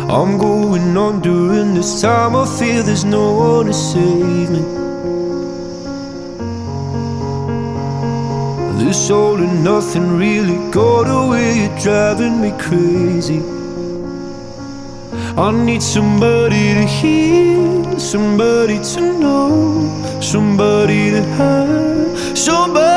I'm going on during this time. I feel there's no one to save me. This all and nothing really got away. You're driving me crazy. I need somebody to hear, somebody to know, somebody to have, somebody